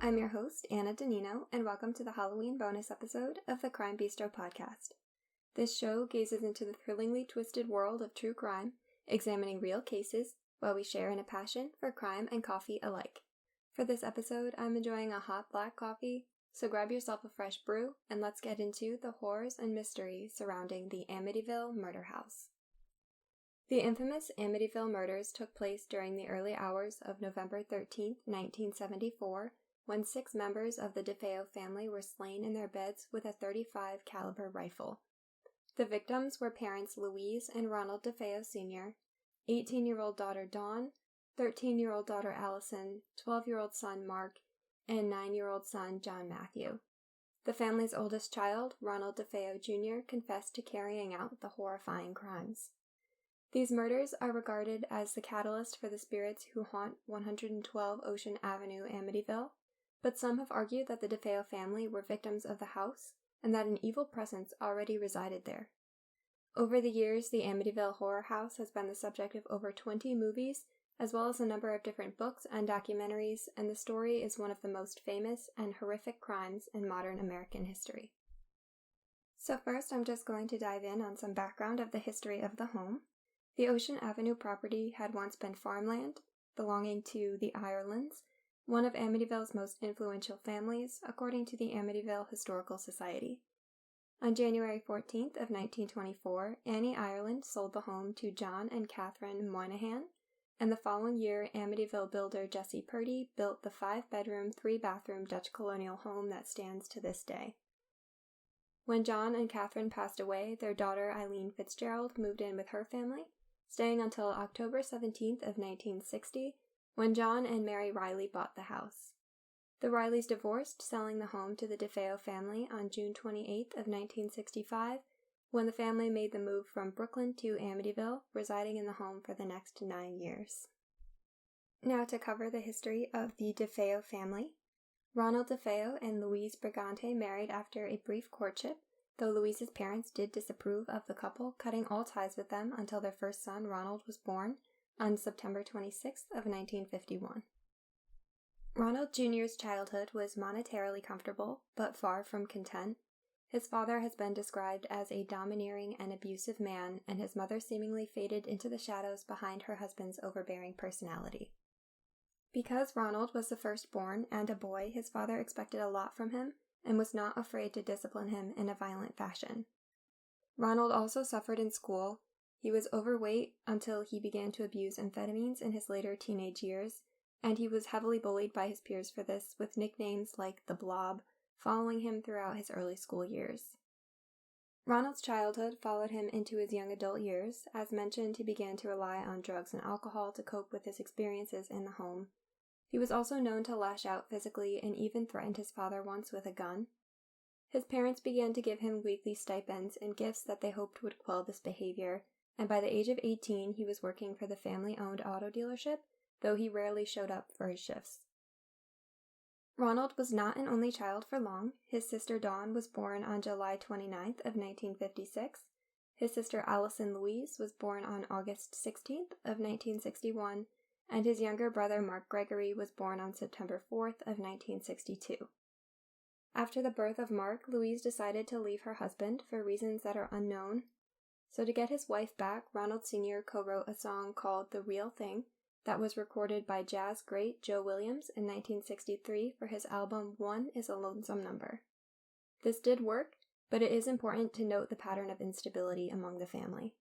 I'm your host, Anna Danino, and welcome to the Halloween bonus episode of the Crime Bistro podcast. This show gazes into the thrillingly twisted world of true crime, examining real cases, while we share in a passion for crime and coffee alike. For this episode, I'm enjoying a hot black coffee, so grab yourself a fresh brew, and let's get into the horrors and mystery surrounding the Amityville murder house. The infamous Amityville murders took place during the early hours of November 13, 1974, when 6 members of the Defeo family were slain in their beds with a .35 caliber rifle. The victims were parents Louise and Ronald Defeo Jr., 18-year-old daughter Dawn, 13-year-old daughter Allison, 12-year-old son Mark, and 9-year-old son John Matthew. The family's oldest child, Ronald Defeo Jr., confessed to carrying out the horrifying crimes. These murders are regarded as the catalyst for the spirits who haunt 112 Ocean Avenue, Amityville, but some have argued that the Defeo family were victims of the house and that an evil presence already resided there. Over the years, the Amityville horror house has been the subject of over 20 movies, as well as a number of different books and documentaries, and the story is one of the most famous and horrific crimes in modern American history. So first, I'm just going to dive in on some background of the history of the home. The Ocean Avenue property had once been farmland belonging to the Irelands, one of Amityville's most influential families, according to the Amityville Historical Society. On January 14th of 1924, Annie Ireland sold the home to John and Catherine Moynihan, and the following year, Amityville builder Jesse Purdy built the 5-bedroom, 3-bathroom Dutch colonial home that stands to this day. When John and Catherine passed away, their daughter Eileen Fitzgerald moved in with her family, staying until October 17th of 1960, when John and Mary Riley bought the house. The Rileys divorced, selling the home to the Defeo family on June 28th of 1965, when the family made the move from Brooklyn to Amityville, residing in the home for the next 9 years. Now to cover the history of the Defeo family. Ronald Defeo and Louise Brigante married after a brief courtship, though Louise's parents did disapprove of the couple, cutting all ties with them until their first son, Ronald, was born on September 26th of 1951. Ronald Jr.'s childhood was monetarily comfortable, but far from content. His father has been described as a domineering and abusive man, and his mother seemingly faded into the shadows behind her husband's overbearing personality. Because Ronald was the firstborn and a boy, his father expected a lot from him and was not afraid to discipline him in a violent fashion. Ronald also suffered in school. He was overweight until he began to abuse amphetamines in his later teenage years, and he was heavily bullied by his peers for this, with nicknames like the Blob following him throughout his early school years. Ronald's childhood followed him into his young adult years. As mentioned, he began to rely on drugs and alcohol to cope with his experiences in the home. He was also known to lash out physically and even threatened his father once with a gun. His parents began to give him weekly stipends and gifts that they hoped would quell this behavior, and by the age of 18 he was working for the family-owned auto dealership, though he rarely showed up for his shifts. Ronald was not an only child for long. His sister Dawn was born on July 29th of 1956. His sister Allison Louise was born on August 16th of 1961, and his younger brother Mark Gregory was born on September 4th of 1962. After the birth of Mark, Louise decided to leave her husband for reasons that are unknown. So to get his wife back, Ronald Sr. co-wrote a song called The Real Thing that was recorded by jazz great Joe Williams in 1963 for his album One is a Lonesome Number. This did work, but it is important to note the pattern of instability among the family.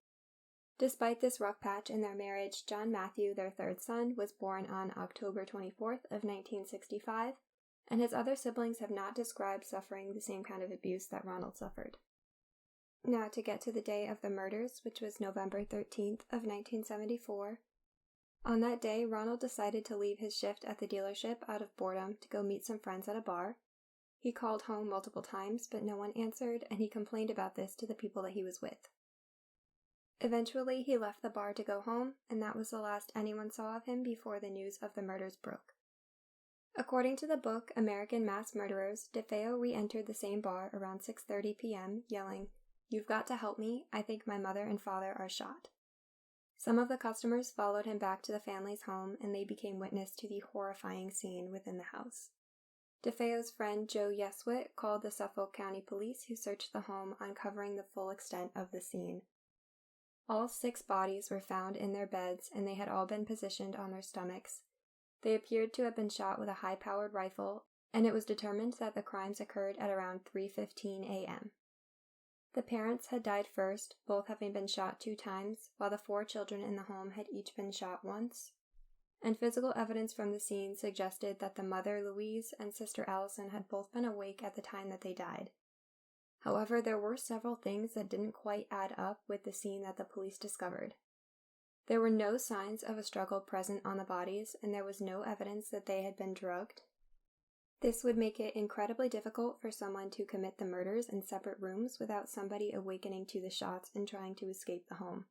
Despite this rough patch in their marriage, John Matthew, their third son, was born on October 24th of 1965, and his other siblings have not described suffering the same kind of abuse that Ronald suffered. Now to get to the day of the murders, which was November 13th of 1974. On that day, Ronald decided to leave his shift at the dealership out of boredom to go meet some friends at a bar. He called home multiple times, but no one answered, and he complained about this to the people that he was with. Eventually, he left the bar to go home, and that was the last anyone saw of him before the news of the murders broke. According to the book American Mass Murderers, Defeo re-entered the same bar around 6:30 p.m., yelling, "You've got to help me, I think my mother and father are shot." Some of the customers followed him back to the family's home, and they became witness to the horrifying scene within the house. Defeo's friend Joe Yeswit called the Suffolk County Police, who searched the home, uncovering the full extent of the scene. All 6 bodies were found in their beds, and they had all been positioned on their stomachs. They appeared to have been shot with a high-powered rifle, and it was determined that the crimes occurred at around 3:15 a.m. The parents had died first, both having been shot 2 times, while the 4 children in the home had each been shot once. And physical evidence from the scene suggested that the mother, Louise, and sister Allison had both been awake at the time that they died. However, there were several things that didn't quite add up with the scene that the police discovered. There were no signs of a struggle present on the bodies, and there was no evidence that they had been drugged. This would make it incredibly difficult for someone to commit the murders in separate rooms without somebody awakening to the shots and trying to escape the home.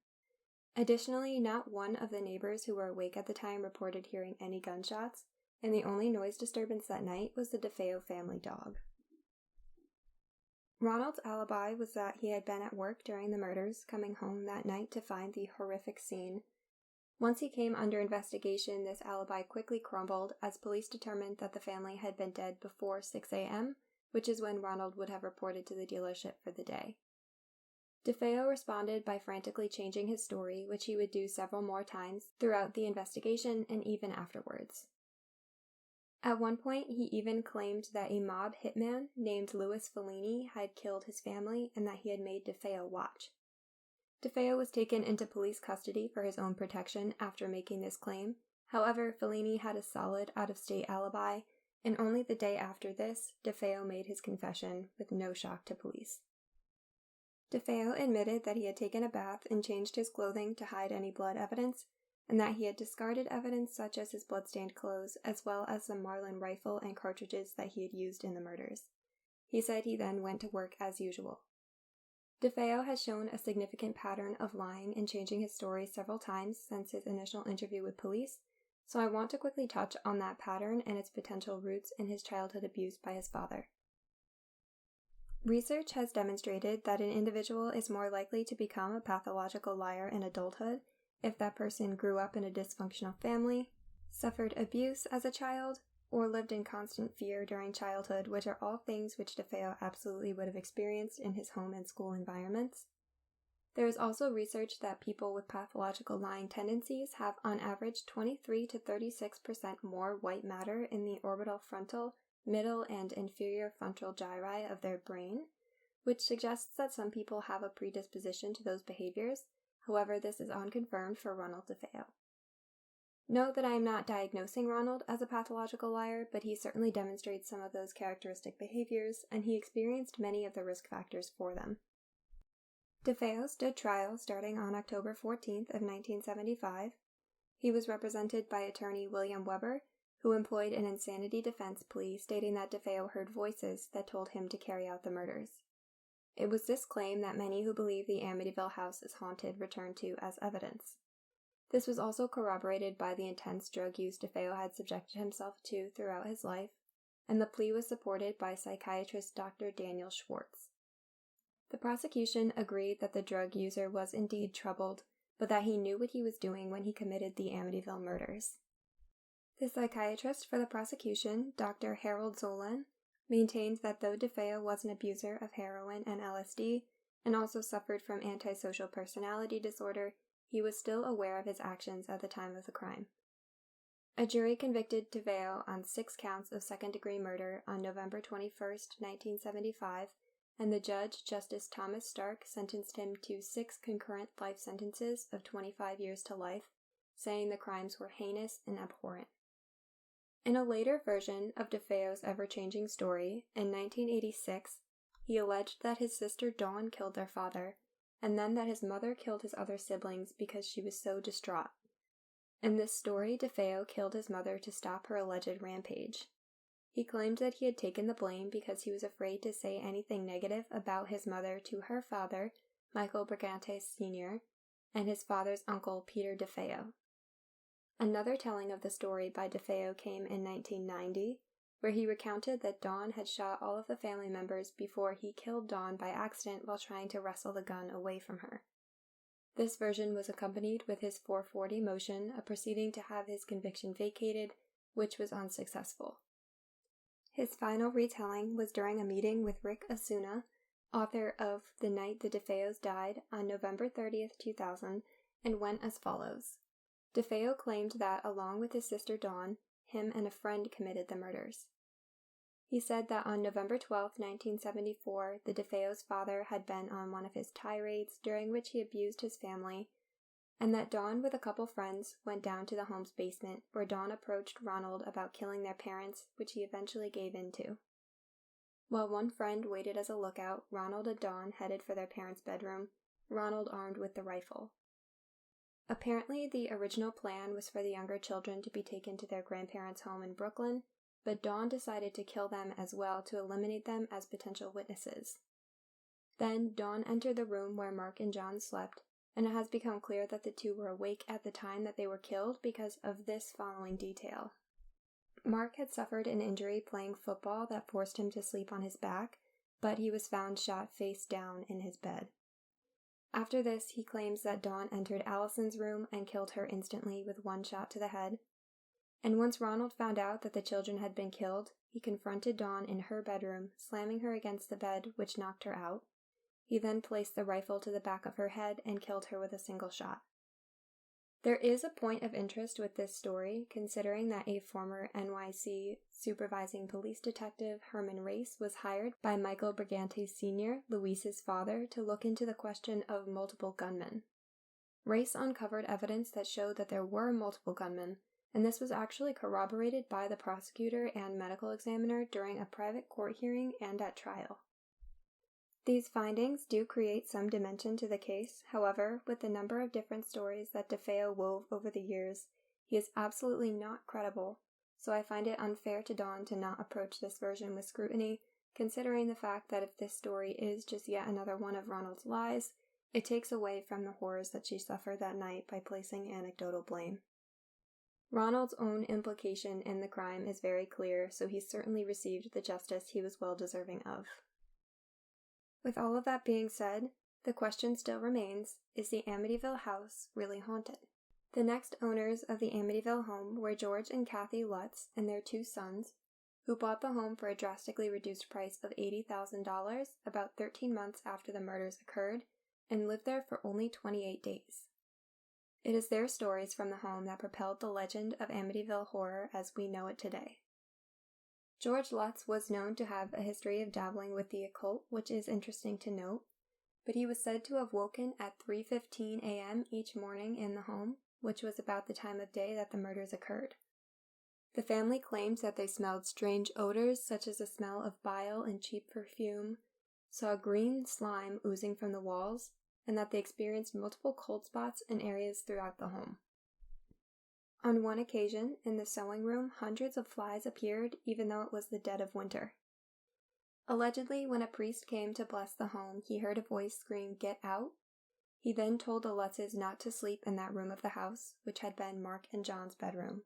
Additionally, not one of the neighbors who were awake at the time reported hearing any gunshots, and the only noise disturbance that night was the Defeo family dog. Ronald's alibi was that he had been at work during the murders, coming home that night to find the horrific scene. Once he came under investigation, this alibi quickly crumbled as police determined that the family had been dead before 6 a.m., which is when Ronald would have reported to the dealership for the day. Defeo responded by frantically changing his story, which he would do several more times throughout the investigation and even afterwards. At one point, he even claimed that a mob hitman named Louis Fellini had killed his family and that he had made Defeo watch. Defeo was taken into police custody for his own protection after making this claim. However, Fellini had a solid out-of-state alibi, and only the day after this, Defeo made his confession with no shock to police. Defeo admitted that he had taken a bath and changed his clothing to hide any blood evidence, and that he had discarded evidence such as his blood-stained clothes, as well as the Marlin rifle and cartridges that he had used in the murders. He said he then went to work as usual. Defeo has shown a significant pattern of lying and changing his story several times since his initial interview with police, so I want to quickly touch on that pattern and its potential roots in his childhood abuse by his father. Research has demonstrated that an individual is more likely to become a pathological liar in adulthood if that person grew up in a dysfunctional family, suffered abuse as a child, or lived in constant fear during childhood, which are all things which Defeo absolutely would have experienced in his home and school environments. There is also research that people with pathological lying tendencies have on average 23 to 36% more white matter in the orbital frontal, middle, and inferior frontal gyri of their brain, which suggests that some people have a predisposition to those behaviors. However, this is unconfirmed for Ronald Defeo. Note that I am not diagnosing Ronald as a pathological liar, but he certainly demonstrates some of those characteristic behaviors, and he experienced many of the risk factors for them. Defeo stood trial starting on October 14th of 1975. He was represented by attorney William Weber, who employed an insanity defense plea stating that Defeo heard voices that told him to carry out the murders. It was this claim that many who believe the Amityville house is haunted returned to as evidence. This was also corroborated by the intense drug use Defeo had subjected himself to throughout his life, and the plea was supported by psychiatrist Dr. Daniel Schwartz. The prosecution agreed that the drug user was indeed troubled, but that he knew what he was doing when he committed the Amityville murders. The psychiatrist for the prosecution, Dr. Harold Zolan, maintained that though Defeo was an abuser of heroin and LSD, and also suffered from antisocial personality disorder, he was still aware of his actions at the time of the crime. A jury convicted Defeo on 6 counts of second-degree murder on November 21, 1975, and the judge, Justice Thomas Stark, sentenced him to 6 concurrent life sentences of 25 years to life, saying the crimes were heinous and abhorrent. In a later version of Defeo's ever-changing story, in 1986, he alleged that his sister Dawn killed their father, and then that his mother killed his other siblings because she was so distraught. In this story, Defeo killed his mother to stop her alleged rampage. He claimed that he had taken the blame because he was afraid to say anything negative about his mother to her father, Michael Brigantes Sr., and his father's uncle, Peter Defeo. Another telling of the story by Defeo came in 1990, where he recounted that Dawn had shot all of the family members before he killed Dawn by accident while trying to wrestle the gun away from her. This version was accompanied with his 440 motion, a proceeding to have his conviction vacated, which was unsuccessful. His final retelling was during a meeting with Rick Osuna, author of The Night the Defeos Died, on November 30th, 2000, and went as follows. Defeo claimed that, along with his sister Dawn, him and a friend committed the murders. He said that on November 12, 1974, the Defeos' father had been on one of his tirades during which he abused his family, and that Dawn, with a couple friends, went down to the home's basement, where Dawn approached Ronald about killing their parents, which he eventually gave in to. While one friend waited as a lookout, Ronald and Dawn headed for their parents' bedroom, Ronald armed with the rifle. Apparently, the original plan was for the younger children to be taken to their grandparents' home in Brooklyn, but Dawn decided to kill them as well to eliminate them as potential witnesses. Then, Dawn entered the room where Mark and John slept, and it has become clear that the two were awake at the time that they were killed because of this following detail. Mark had suffered an injury playing football that forced him to sleep on his back, but he was found shot face down in his bed. After this, he claims that Dawn entered Allison's room and killed her instantly with one shot to the head. And once Ronald found out that the children had been killed, he confronted Dawn in her bedroom, slamming her against the bed, which knocked her out. He then placed the rifle to the back of her head and killed her with a single shot. There is a point of interest with this story, considering that a former NYC supervising police detective, Herman Race, was hired by Michael Brigante Sr., Luis's father, to look into the question of multiple gunmen. Race uncovered evidence that showed that there were multiple gunmen, and this was actually corroborated by the prosecutor and medical examiner during a private court hearing and at trial. These findings do create some dimension to the case. However, with the number of different stories that Defeo wove over the years, he is absolutely not credible, so I find it unfair to Dawn to not approach this version with scrutiny, considering the fact that if this story is just yet another one of Ronald's lies, it takes away from the horrors that she suffered that night by placing anecdotal blame. Ronald's own implication in the crime is very clear, so he certainly received the justice he was well deserving of. With all of that being said, the question still remains, is the Amityville house really haunted? The next owners of the Amityville home were George and Kathy Lutz and their two sons, who bought the home for a drastically reduced price of $80,000 about 13 months after the murders occurred, and lived there for only 28 days. It is their stories from the home that propelled the legend of Amityville horror as we know it today. George Lutz was known to have a history of dabbling with the occult, which is interesting to note, but he was said to have woken at 3:15 a.m. each morning in the home, which was about the time of day that the murders occurred. The family claims that they smelled strange odors such as the smell of bile and cheap perfume, saw green slime oozing from the walls, and that they experienced multiple cold spots in areas throughout the home. On one occasion, in the sewing room, hundreds of flies appeared even though it was the dead of winter. Allegedly, when a priest came to bless the home, he heard a voice scream, "Get out!" He then told the Lutzes not to sleep in that room of the house, which had been Mark and John's bedroom.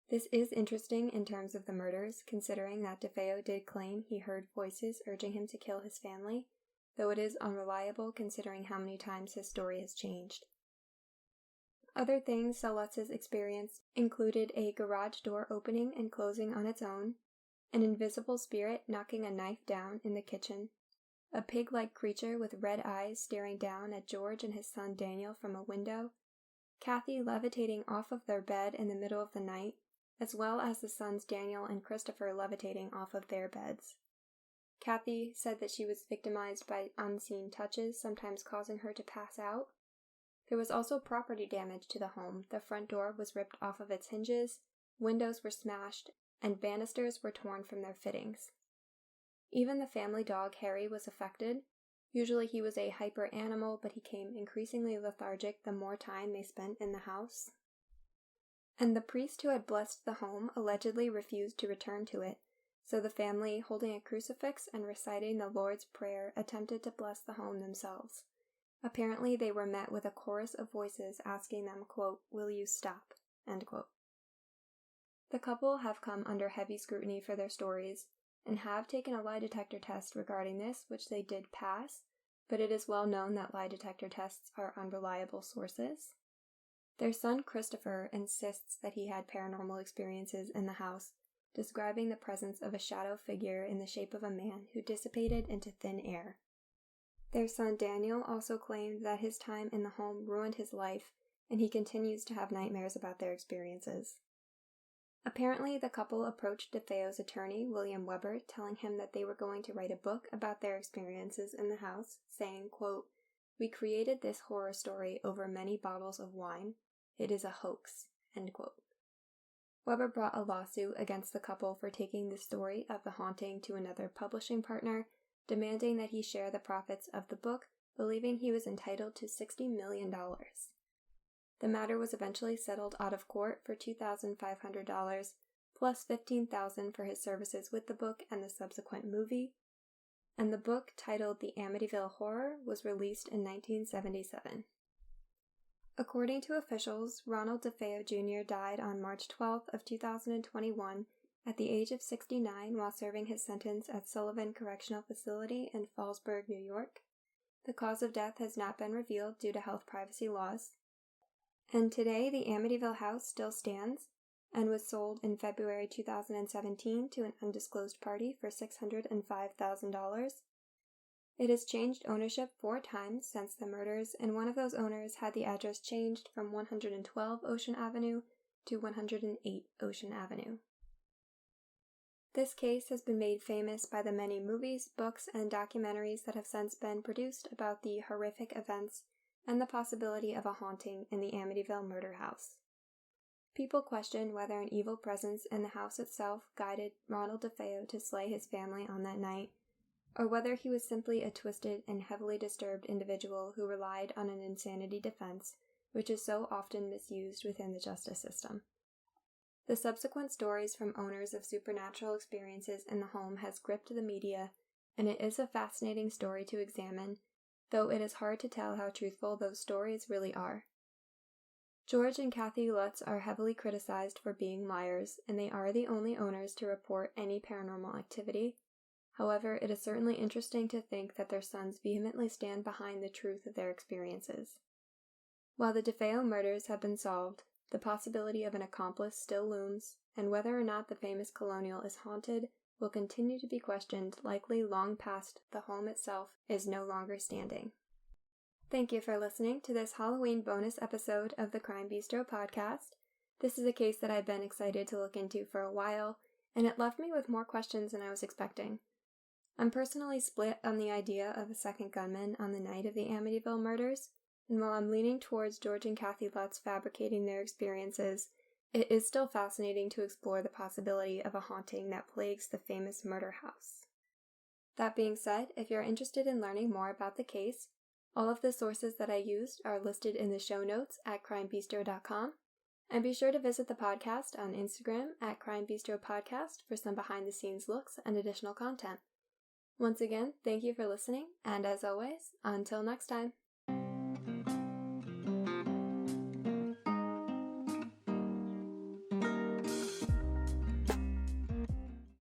This is interesting in terms of the murders, considering that Defeo did claim he heard voices urging him to kill his family, though it is unreliable considering how many times his story has changed. Other things the Lutzes experienced included a garage door opening and closing on its own, an invisible spirit knocking a knife down in the kitchen, a pig-like creature with red eyes staring down at George and his son Daniel from a window, Kathy levitating off of their bed in the middle of the night, as well as the sons Daniel and Christopher levitating off of their beds. Kathy said that she was victimized by unseen touches, sometimes causing her to pass out. There was also property damage to the home. The front door was ripped off of its hinges, windows were smashed, and banisters were torn from their fittings. Even the family dog Harry was affected. Usually he was a hyper animal, but he became increasingly lethargic the more time they spent in the house. And the priest who had blessed the home allegedly refused to return to it, so the family, holding a crucifix and reciting the Lord's Prayer, attempted to bless the home themselves. Apparently they were met with a chorus of voices asking them, quote, "Will you stop?" End quote. The couple have come under heavy scrutiny for their stories, and have taken a lie detector test regarding this, which they did pass, but it is well known that lie detector tests are unreliable sources. Their son Christopher insists that he had paranormal experiences in the house, describing the presence of a shadow figure in the shape of a man who dissipated into thin air. Their son Daniel also claimed that his time in the home ruined his life, and he continues to have nightmares about their experiences. Apparently, the couple approached Defeo's attorney, William Weber, telling him that they were going to write a book about their experiences in the house, saying, quote, "We created this horror story over many bottles of wine. It is a hoax," end quote. Weber brought a lawsuit against the couple for taking the story of the haunting to another publishing partner, demanding that he share the profits of the book, believing he was entitled to $60 million. The matter was eventually settled out of court for $2,500, plus $15,000 for his services with the book and the subsequent movie, and the book, titled The Amityville Horror, was released in 1977. According to officials, Ronald Defeo Jr. died on March 12th of 2021 at the age of 69 while serving his sentence at Sullivan Correctional Facility in Fallsburg, New York. The cause of death has not been revealed due to health privacy laws. And today, the Amityville house still stands and was sold in February 2017 to an undisclosed party for $605,000. It has changed ownership 4 times since the murders, and one of those owners had the address changed from 112 Ocean Avenue to 108 Ocean Avenue. This case has been made famous by the many movies, books, and documentaries that have since been produced about the horrific events and the possibility of a haunting in the Amityville murder house. People question whether an evil presence in the house itself guided Ronald Defeo to slay his family on that night, or whether he was simply a twisted and heavily disturbed individual who relied on an insanity defense, which is so often misused within the justice system. The subsequent stories from owners of supernatural experiences in the home has gripped the media, and it is a fascinating story to examine, though it is hard to tell how truthful those stories really are. George and Kathy Lutz are heavily criticized for being liars, and they are the only owners to report any paranormal activity. However, it is certainly interesting to think that their sons vehemently stand behind the truth of their experiences. While the Defeo murders have been solved, the possibility of an accomplice still looms, and whether or not the famous colonial is haunted will continue to be questioned, likely long past the home itself is no longer standing. Thank you for listening to this Halloween bonus episode of the Crime Bistro podcast. This is a case that I've been excited to look into for a while, and it left me with more questions than I was expecting. I'm personally split on the idea of a second gunman on the night of the Amityville murders, and while I'm leaning towards George and Kathy Lutz fabricating their experiences, it is still fascinating to explore the possibility of a haunting that plagues the famous murder house. That being said, if you're interested in learning more about the case, all of the sources that I used are listed in the show notes at crimebistro.com, and be sure to visit the podcast on Instagram at Crime Bistro Podcast for some behind-the-scenes looks and additional content. Once again, thank you for listening, and as always, until next time.